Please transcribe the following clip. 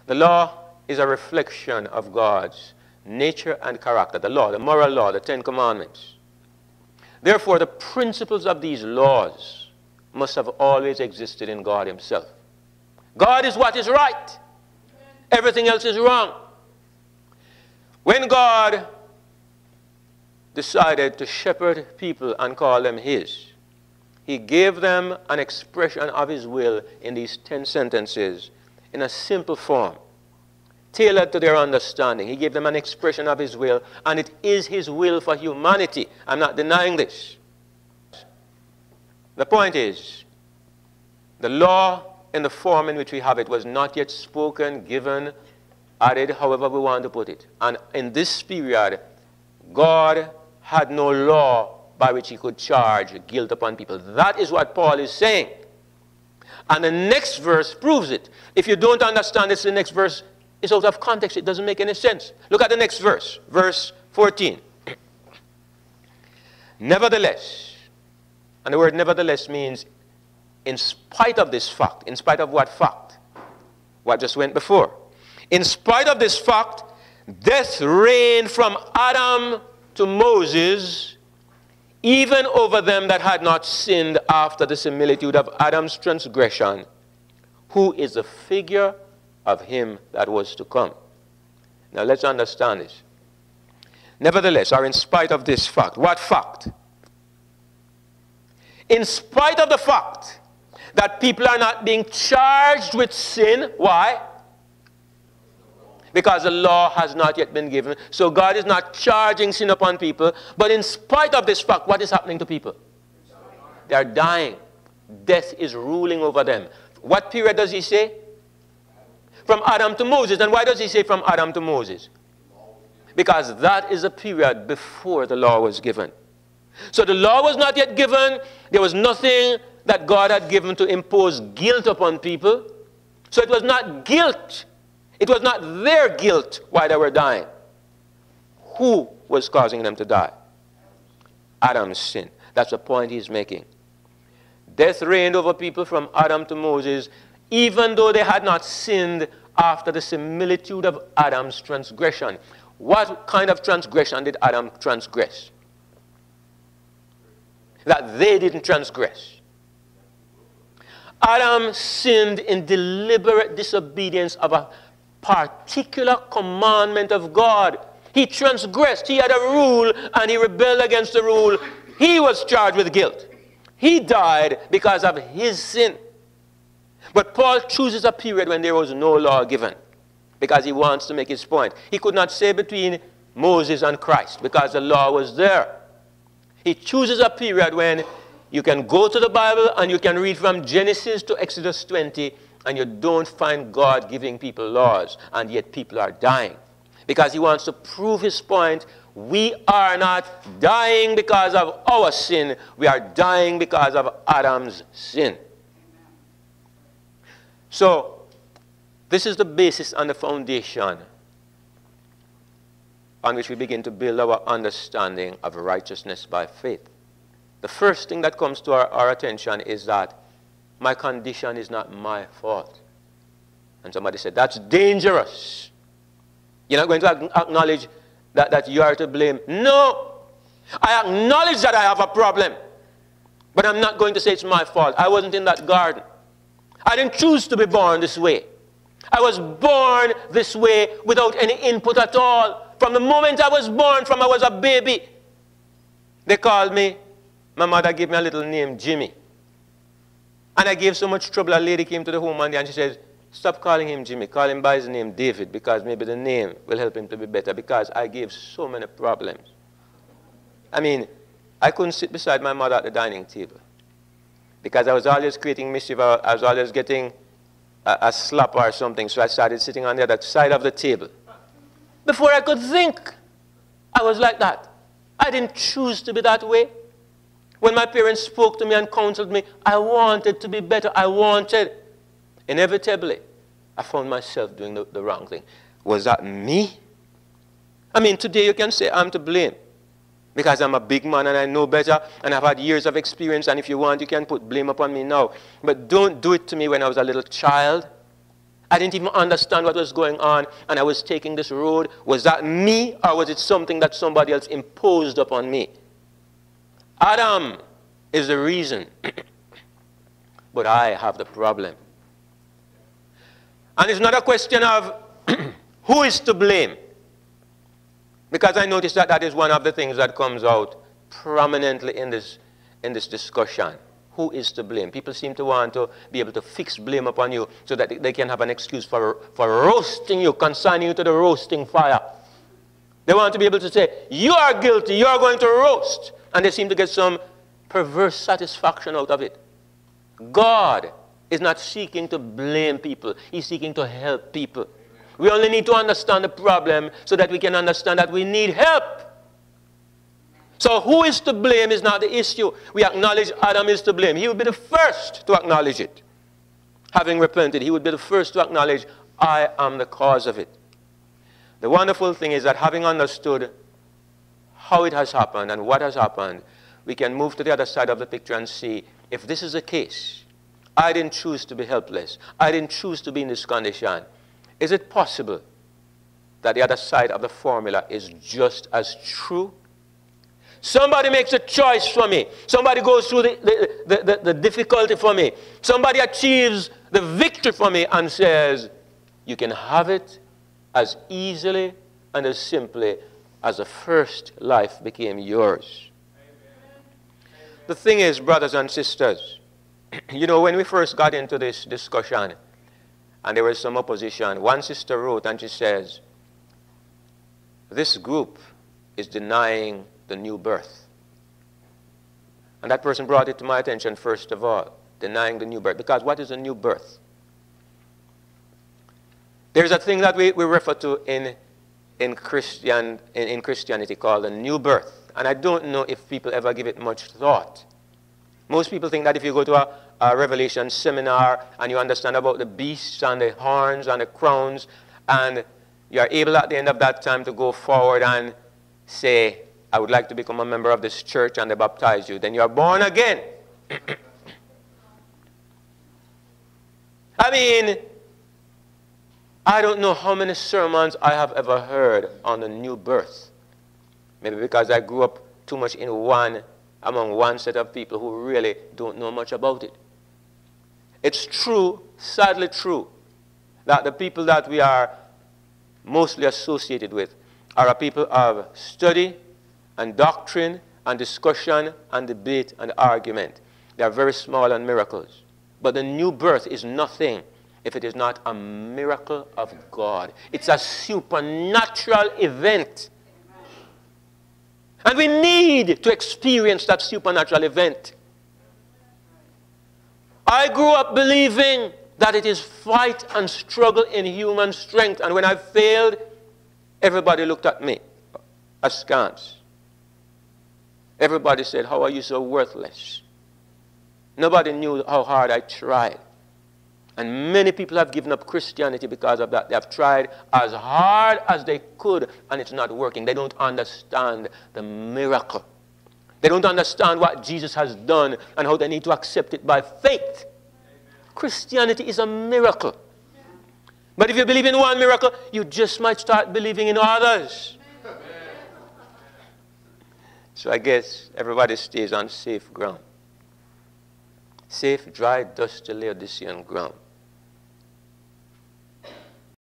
The law is a reflection of God's nature and character. The law, the moral law, the 10 Commandments. Therefore, the principles of these laws must have always existed in God himself. God is what is right. Everything else is wrong. When God decided to shepherd people and call them his, he gave them an expression of his will in these 10 sentences in a simple form, tailored to their understanding. He gave them an expression of his will, and it is his will for humanity. I'm not denying this. The point is, the law in the form in which we have it was not yet spoken, given, added, however we want to put it. And in this period, God had no law by which he could charge guilt upon people. That is what Paul is saying. And the next verse proves it. If you don't understand this, the next verse is out of context. It doesn't make any sense. Look at the next verse, verse 14. Nevertheless, and the word nevertheless means in spite of this fact. In spite of what fact? What just went before. In spite of this fact, death reigned from Adam to Moses, even over them that had not sinned after the similitude of Adam's transgression, who is the figure of him that was to come. Now let's understand this. Nevertheless, or in spite of this fact. What fact? In spite of the fact that people are not being charged with sin. Why? Because the law has not yet been given. So God is not charging sin upon people. But in spite of this fact, what is happening to people? They are dying. Death is ruling over them. What period does he say? From Adam to Moses. And why does he say from Adam to Moses? Because that is a period before the law was given. So the law was not yet given. There was nothing that God had given to impose guilt upon people. So it was not guilt. It was not their guilt why they were dying. Who was causing them to die? Adam's sin. That's the point he's making. Death reigned over people from Adam to Moses, even though they had not sinned after the similitude of Adam's transgression. What kind of transgression did Adam transgress? That they didn't transgress. Adam sinned in deliberate disobedience of a particular commandment of God. He transgressed. He had a rule and he rebelled against the rule. He was charged with guilt. He died because of his sin. But Paul chooses a period when there was no law given because he wants to make his point. He could not say between Moses and Christ because the law was there. He chooses a period when you can go to the Bible and you can read from Genesis to Exodus 20 and you don't find God giving people laws, and yet people are dying. Because he wants to prove his point. We are not dying because of our sin. We are dying because of Adam's sin. So, this is the basis and the foundation on which we begin to build our understanding of righteousness by faith. The first thing that comes to our attention is that my condition is not my fault. And somebody said, that's dangerous. You're not going to acknowledge that you are to blame. No. I acknowledge that I have a problem. But I'm not going to say it's my fault. I wasn't in that garden. I didn't choose to be born this way. I was born this way without any input at all. From the moment I was born, from I was a baby, they called me, my mother gave me a little name, Jimmy. And I gave so much trouble, a lady came to the home one day and she said, stop calling him Jimmy, call him by his name David, because maybe the name will help him to be better, because I gave so many problems. I mean, I couldn't sit beside my mother at the dining table because I was always creating mischief. I was always getting a slap or something, so I started sitting on the other side of the table. Before I could think, I was like that. I didn't choose to be that way. When my parents spoke to me and counseled me, I wanted to be better. I wanted. Inevitably, I found myself doing the wrong thing. Was that me? I mean, today you can say I'm to blame because I'm a big man and I know better and I've had years of experience, and if you want, you can put blame upon me now. But don't do it to me when I was a little child I didn't even understand what was going on, and I was taking this road. Was that me, or was it something that somebody else imposed upon me? Adam is the reason, but I have the problem. And it's not a question of who is to blame, because I noticed that that is one of the things that comes out prominently in this discussion. Who is to blame? People seem to want to be able to fix blame upon you so that they can have an excuse for roasting you, consigning you to the roasting fire. They want to be able to say, you are guilty, you are going to roast. And they seem to get some perverse satisfaction out of it. God is not seeking to blame people. He's seeking to help people. We only need to understand the problem so that we can understand that we need help. So who is to blame is not the issue. We acknowledge Adam is to blame. He would be the first to acknowledge it. Having repented, he would be the first to acknowledge, I am the cause of it. The wonderful thing is that having understood how it has happened and what has happened, we can move to the other side of the picture and see, if this is the case, I didn't choose to be helpless. I didn't choose to be in this condition. Is it possible that the other side of the formula is just as true? Somebody makes a choice for me. Somebody goes through the difficulty for me. Somebody achieves the victory for me and says, you can have it as easily and as simply as the first life became yours. Amen. The thing is, brothers and sisters, you know, when we first got into this discussion and there was some opposition, one sister wrote and she says, this group is denying the new birth. And that person brought it to my attention first of all, denying the new birth. Because what is a new birth? There's a thing that we refer to in Christianity called a new birth. And I don't know if people ever give it much thought. Most people think that if you go to a Revelation seminar and you understand about the beasts and the horns and the crowns, and you are able at the end of that time to go forward and say, I would like to become a member of this church, and they baptize you, then you are born again. I mean, I don't know how many sermons I have ever heard on the new birth. Maybe because I grew up too much among one set of people who really don't know much about it. It's true, sadly true, that the people that we are mostly associated with are a people of study and doctrine and discussion and debate and argument. They are very small on miracles. But the new birth is nothing if it is not a miracle of God. It's a supernatural event. And we need to experience that supernatural event. I grew up believing that it is fight and struggle in human strength. And when I failed, everybody looked at me askance. Everybody said, how are you so worthless? Nobody knew how hard I tried. And many people have given up Christianity because of that. They have tried as hard as they could, and it's not working. They don't understand the miracle. They don't understand what Jesus has done and how they need to accept it by faith. Amen. Christianity is a miracle. But if you believe in one miracle, you just might start believing in others. Amen. So I guess everybody stays on safe ground. Safe, dry, dusty, Laodicean ground.